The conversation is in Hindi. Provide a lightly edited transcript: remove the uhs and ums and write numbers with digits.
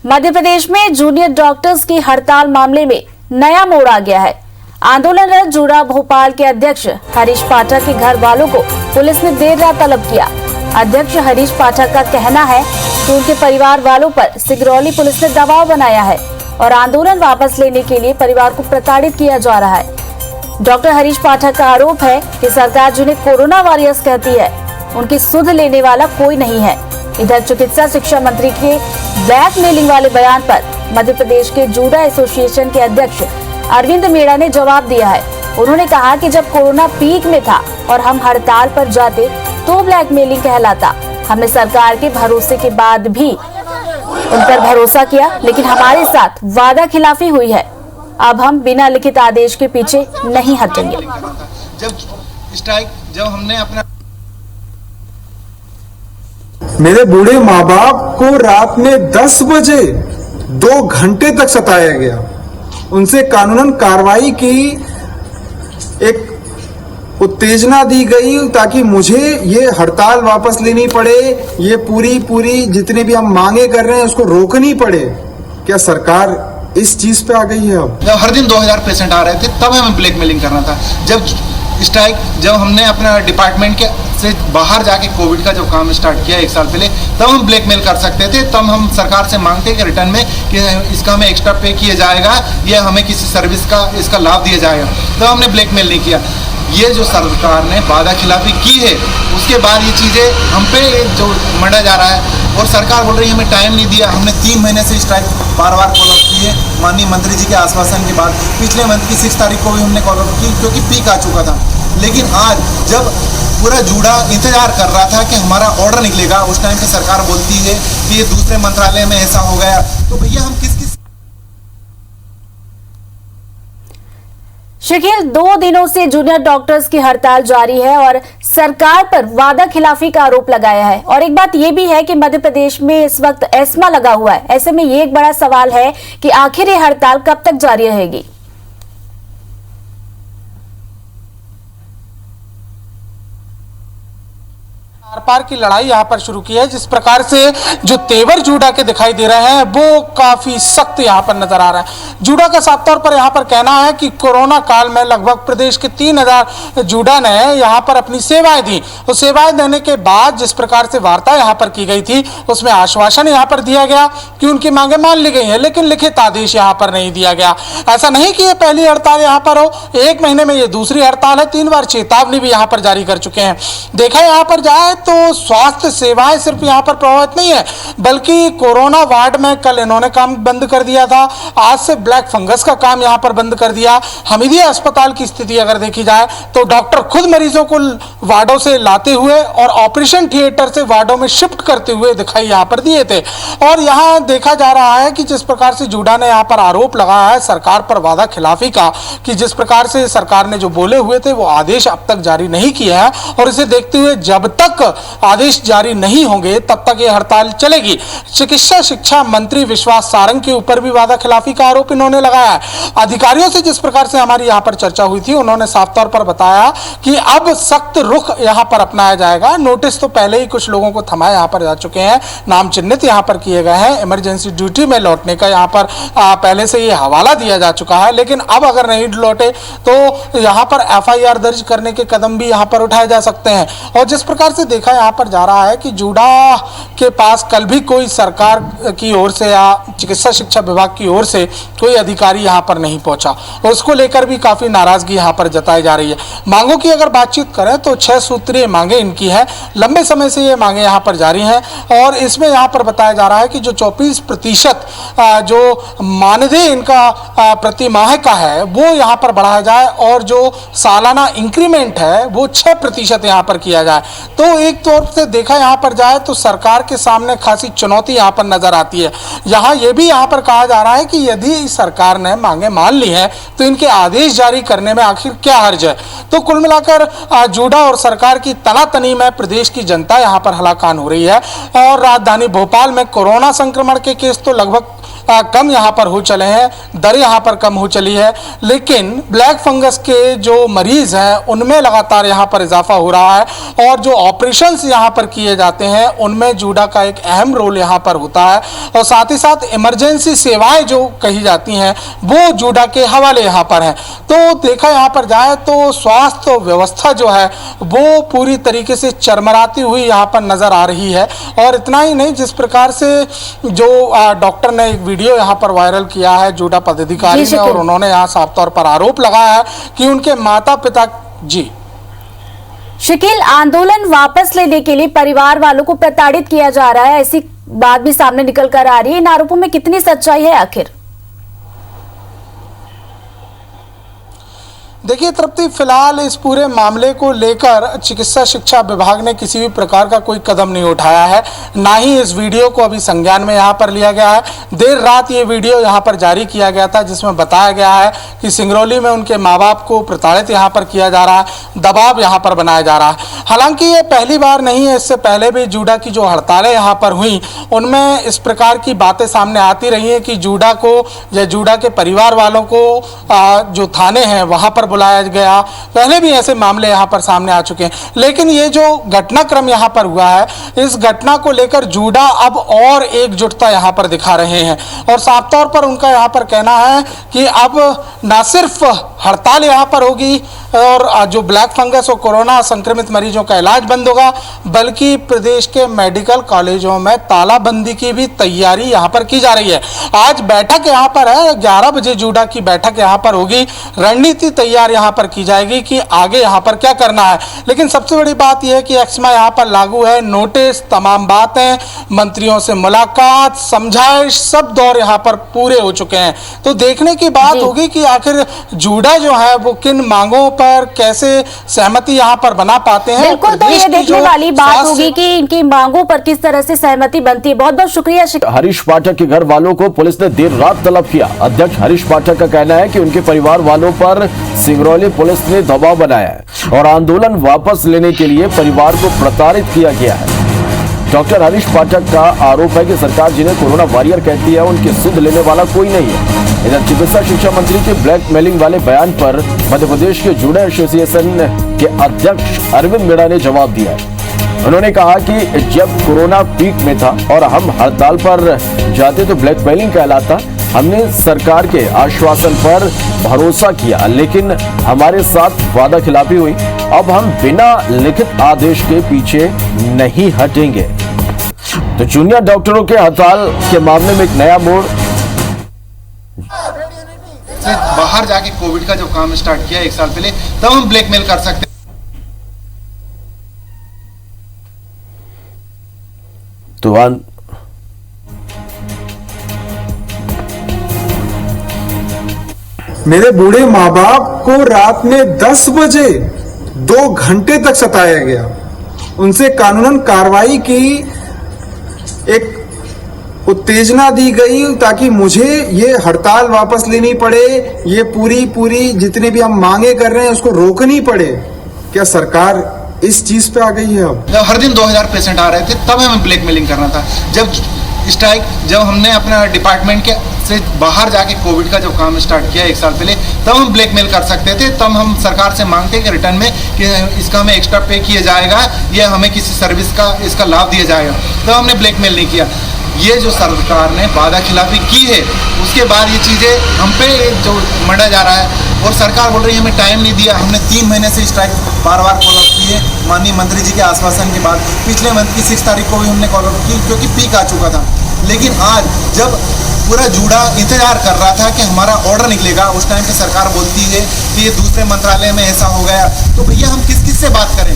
मध्य प्रदेश में जूनियर डॉक्टर्स की हड़ताल मामले में नया मोड़ आ गया है। आंदोलनरत जूडा भोपाल के अध्यक्ष हरीश पाठक के घर वालों को पुलिस ने देर रात तलब किया। अध्यक्ष हरीश पाठक का कहना है कि उनके परिवार वालों पर सिगरौली पुलिस ने दबाव बनाया है और आंदोलन वापस लेने के लिए परिवार को प्रताड़ित किया जा रहा है। डॉक्टर हरीश पाठक का आरोप है कि सरकार जिन्हें कोरोना वॉरियर्स कहती है, उनकी सुध लेने वाला कोई नहीं है। इधर चिकित्सा शिक्षा मंत्री के ब्लैकमेलिंग वाले बयान पर मध्य प्रदेश के जूडा एसोसिएशन के अध्यक्ष अरविंद मेड़ा ने जवाब दिया है। उन्होंने कहा कि जब कोरोना पीक में था और हम हड़ताल पर जाते तो ब्लैकमेलिंग कहलाता। हमने सरकार के भरोसे के बाद भी उन पर भरोसा किया, लेकिन हमारे साथ वादा खिलाफी हुई है। अब हम बिना लिखित आदेश के पीछे नहीं हटेंगे। जब हमने अपना मेरे बूढ़े माँ बाप को रात में 10 बजे 2 घंटे तक सताया गया। उनसे कानूनन कार्रवाई की एक उत्तेजना दी गई ताकि मुझे ये हड़ताल वापस लेनी पड़े, ये पूरी जितने भी हम मांगे कर रहे हैं उसको रोकनी पड़े। क्या सरकार इस चीज पे आ गई है? अब जब हर दिन 2000 पेशेंट आ रहे थे तब हमें ब्लैकमेलिंग करना था। जब हमने अपना डिपार्टमेंट के से बाहर जाके कोविड का जो काम स्टार्ट किया 1 साल पहले, तब हम ब्लैकमेल कर सकते थे। तब हम सरकार से मांगते कि रिटर्न में कि इसका हमें एक्स्ट्रा पे किया जाएगा या हमें किसी सर्विस का इसका लाभ दिया जाएगा। तब हमने ब्लैकमेल नहीं किया। ये जो सरकार ने वादा खिलाफी की है उसके बाद ये चीज़ें हम पे जो मंडा जा रहा है और सरकार बोल रही है हमें टाइम नहीं दिया। हमने 3 महीने से स्ट्राइक बार फॉलो की है माननीय मंत्री जी के आश्वासन के बाद। पिछले मंथ की 6 तारीख को भी हमने कॉल की क्योंकि पीक आ चुका था। लेकिन आज जब पूरा जूडा इंतजार कर रहा था कि हमारा ऑर्डर निकलेगा, उस टाइम पे सरकार बोलती है कि ये दूसरे मंत्रालय में ऐसा हो गया, तो भैया हम किस शकील, 2 दिनों से जूनियर डॉक्टर्स की हड़ताल जारी है और सरकार पर वादा खिलाफी का आरोप लगाया है। और एक बात यह भी है कि मध्य प्रदेश में इस वक्त एस्मा लगा हुआ है। ऐसे में ये एक बड़ा सवाल है कि आखिर ये हड़ताल कब तक जारी रहेगी। पार की लड़ाई यहाँ पर शुरू की है। जिस प्रकार से जो तेवर जूडा के दिखाई दे रहे हैं वो काफी सख्त यहाँ पर नजर आ रहा है। जूडा का साफ तौर पर यहाँ पर कहना है कि कोरोना काल में लगभग प्रदेश के 3000 जूडा ने यहाँ पर अपनी सेवाएं दी। उस सेवाएं देने के बाद जिस प्रकार से वार्ता यहाँ पर की गई थी उसमें आश्वासन यहाँ पर दिया गया कि उनकी मांगे मान ली गई है, लेकिन लिखित आदेश यहाँ पर नहीं दिया गया। ऐसा नहीं कि ये पहली हड़ताल यहाँ पर हो, 1 महीने में ये दूसरी हड़ताल है। 3 बार चेतावनी भी यहाँ पर जारी कर चुके हैं। देखा यहाँ पर जाए तो स्वास्थ्य सेवाएं सिर्फ यहां पर प्रभावित नहीं है, बल्कि कोरोना वार्ड में कल इन्होंने काम बंद कर दिया था। आज से ब्लैक फंगस का काम यहां पर बंद कर दिया। हमीदिया अस्पताल की स्थिति अगर देखी जाए तो डॉक्टर खुद मरीजों को वार्डों से लाते हुए और ऑपरेशन थिएटर से वार्डों में शिफ्ट करते हुए दिखाई यहां पर दिए थे। और यहां देखा जा रहा है कि जिस प्रकार से जूडा ने यहां पर आरोप लगाया है सरकार पर वादा खिलाफी का, कि जिस प्रकार से सरकार ने जो बोले हुए थे वो आदेश अब तक जारी नहीं किया है और इसे देखते हुए जब तक आदेश जारी नहीं होंगे तब तक ये हड़ताल चलेगी। चिकित्सा शिक्षा मंत्री विश्वास सारंग के ऊपर भी वादा खिलाफी का आरोप इन्होंने लगाया है। अधिकारियों से जिस प्रकार से हमारी यहाँ पर चर्चा हुई थी उन्होंने साफ तौर पर बताया कि अब सख्त रुख यहाँ पर अपनाया जाएगा। नोटिस तो पहले ही कुछ लोगों को थमाए यहाँ पर जा चुके हैं, नाम चिन्हित यहाँ पर किए गए हैं। इमरजेंसी ड्यूटी में लौटने का यहाँ पर पहले से ये हवाला दिया जा चुका है, लेकिन अब अगर नहीं लौटे तो यहाँ पर FIR दर्ज करने के कदम भी यहाँ पर उठाए जा सकते हैं। और जिस प्रकार से देखा यहाँ पर जा रहा है कि जूडा के पास कल भी कोई सरकार की ओर से या चिकित्सा शिक्षा विभाग की ओर से कोई अधिकारी यहाँ पर नहीं पहुंचा और उसको लेकर भी काफी नाराजगी यहाँ पर जताई जा रही है। मांगों की अगर बातचीत करें तो 6 सूत्रीय मांगे इनकी है। लंबे समय से ये मांगे यहाँ पर जारी हैं और इसमें यहाँ पर बताया जा रहा है कि जो 24% जो मानदेय इनका प्रति माह का है वो यहाँ पर बढ़ाया जाए और जो सालाना इंक्रीमेंट है वो 6% यहाँ पर किया जाए। तो एक तौर से देखा यहाँ पर जाए तो सरकार के सामने खासी चुनौती यहाँ पर नजर आती है। यहाँ ये भी यहाँ पर कहा जा रहा है कि यदि सरकार ने मांगे मान ली है तो इनके आदेश जारी करने में आखिर क्या हर्ज है। तो कुल मिलाकर जूडा और सरकार की तनातनी में प्रदेश की जनता यहाँ पर हलाकान हो रही है। और राजधानी भोपाल में कोरोना संक्रमण के केस तो लगभग कम यहाँ पर हो चले हैं, दर यहाँ पर कम हो चली है, लेकिन ब्लैक फंगस के जो मरीज हैं उनमें लगातार यहाँ पर इजाफा हो रहा है और जो ऑपरेशंस यहाँ पर किए जाते हैं उनमें जूडा का एक अहम रोल यहाँ पर होता है और साथ ही साथ इमरजेंसी सेवाएं जो कही जाती हैं वो जूडा के हवाले यहाँ पर हैं। तो देखा यहाँ पर जाए तो स्वास्थ्य व्यवस्था जो है वो पूरी तरीके से चरमराती हुई यहाँ पर नजर आ रही है। और इतना ही नहीं, जिस प्रकार से जो डॉक्टर ने एक वीडियो यहाँ पर वायरल किया है जूडा पदाधिकारी ने और उन्होंने यहाँ साफ तौर पर आरोप लगाया है कि उनके माता पिता जी शकील, आंदोलन वापस लेने के लिए परिवार वालों को प्रताड़ित किया जा रहा है, ऐसी बात भी सामने निकल कर आ रही है। इन आरोपों में कितनी सच्चाई है आखिर? देखिए तृप्ति, फिलहाल इस पूरे मामले को लेकर चिकित्सा शिक्षा विभाग ने किसी भी प्रकार का कोई कदम नहीं उठाया है, ना ही इस वीडियो को अभी संज्ञान में यहाँ पर लिया गया है। देर रात ये वीडियो यहाँ पर जारी किया गया था जिसमें बताया गया है कि सिंगरौली में उनके माँ बाप को प्रताड़ित यहाँ पर किया जा रहा है, दबाव यहाँ पर बनाया जा रहा है। हालांकि ये पहली बार नहीं है, इससे पहले भी जूडा की जो हड़तालें यहाँ पर हुई उनमें इस प्रकार की बातें सामने आती रही हैं कि जूडा को या जूडा के परिवार वालों को जो थाने हैं वहाँ पर बुलाया गया। पहले भी ऐसे मामले यहाँ पर सामने आ चुके हैं, लेकिन ये जो घटनाक्रम यहाँ पर हुआ है इस घटना को लेकर जूडा अब और एकजुटता यहाँ पर दिखा रहे हैं और साफ तौर पर उनका यहाँ पर कहना है कि अब ना सिर्फ हड़ताल यहाँ पर होगी और जो ब्लैक फंगस और कोरोना संक्रमित मरीजों का इलाज बंद होगा, बल्कि प्रदेश के मेडिकल कॉलेजों में तालाबंदी की भी तैयारी यहाँ पर की जा रही है। आज बैठक यहाँ पर है, 11 बजे जूडा की बैठक यहाँ पर होगी, रणनीति तैयार यहाँ पर की जाएगी कि आगे यहाँ पर क्या करना है। लेकिन सबसे बड़ी बात यह है कि एक्समा यहाँ पर लागू है, नोटिस, तमाम बातें, मंत्रियों से मुलाकात, समझाइश, सब दौर यहाँ पर पूरे हो चुके हैं। तो देखने की बात होगी कि आखिर जूडा जो है वो किन मांगों पर कैसे सहमति यहाँ पर बना पाते हैं। बिल्कुल, तो ये देखने वाली बात होगी कि इनकी मांगों पर किस तरह से सहमति बनती है। बहुत बहुत शुक्रिया। हरीश पाठक के घर वालों को पुलिस ने देर रात तलब किया। अध्यक्ष हरीश पाठक का कहना है कि उनके परिवार वालों पर सिंगरौली पुलिस ने दबाव बनाया है और आंदोलन वापस लेने के लिए परिवार को प्रताड़ित किया गया है। डॉक्टर हरीश पाठक का आरोप है कि सरकार जिन्हें कोरोना वॉरियर कहती है उनकी सुध लेने वाला कोई नहीं है। इधर चिकित्सा शिक्षा मंत्री के ब्लैकमेलिंग वाले बयान पर मध्य प्रदेश के जूडा एसोसिएशन के अध्यक्ष अरविंद मीणा ने जवाब दिया है। उन्होंने कहा कि जब कोरोना पीक में था और हम हड़ताल पर जाते तो ब्लैकमेलिंग कहलाता। हमने सरकार के आश्वासन पर भरोसा किया, लेकिन हमारे साथ वादा खिलाफी हुई। अब हम बिना लिखित आदेश के पीछे नहीं हटेंगे। तो जूनियर डॉक्टरों के हड़ताल के मामले में एक नया मोड़। बाहर जाके कोविड का जो काम स्टार्ट किया 1 साल पहले, तब हम ब्लैकमेल कर सकते। तो मेरे बूढ़े माँ बाप को रात में 10 बजे 2 घंटे तक सताया गया। उनसे कानूनन कार्रवाई की एक उत्तेजना दी गई ताकि मुझे ये हड़ताल वापस लेनी पड़े, ये पूरी जितने भी हम मांगे कर रहे हैं उसको रोकनी पड़े। क्या सरकार इस चीज पे आ गई है? अब जब हर दिन 2000 पेशेंट आ रहे थे तब हमें ब्लैकमेलिंग करना था। जब हमने अपना डिपार्टमेंट के से बाहर जाके कोविड का जो काम स्टार्ट किया 1 साल पहले, तब हम ब्लैकमेल कर सकते थे। तब हम सरकार से मांगते कि रिटर्न में कि इसका हमें एक्स्ट्रा पे किया जाएगा या हमें किसी सर्विस का इसका लाभ दिया जाएगा। तब हमने ब्लैकमेल नहीं किया। ये जो सरकार ने वादा खिलाफी की है उसके बाद ये चीज़ें हम पे जो मंडा जा रहा है और सरकार बोल रही है हमें टाइम नहीं दिया। हमने 3 महीने से स्ट्राइक बार फॉलो अप की है माननीय मंत्री जी के आश्वासन के बाद। पिछले मंथ की 6 तारीख को भी हमने फॉलो अप की क्योंकि पीक आ चुका था। लेकिन आज जब पूरा जूडा इंतजार कर रहा था कि हमारा ऑर्डर निकलेगा, उस टाइम पे सरकार बोलती है कि ये दूसरे मंत्रालय में ऐसा हो गया, तो भैया हम किस से बात करें?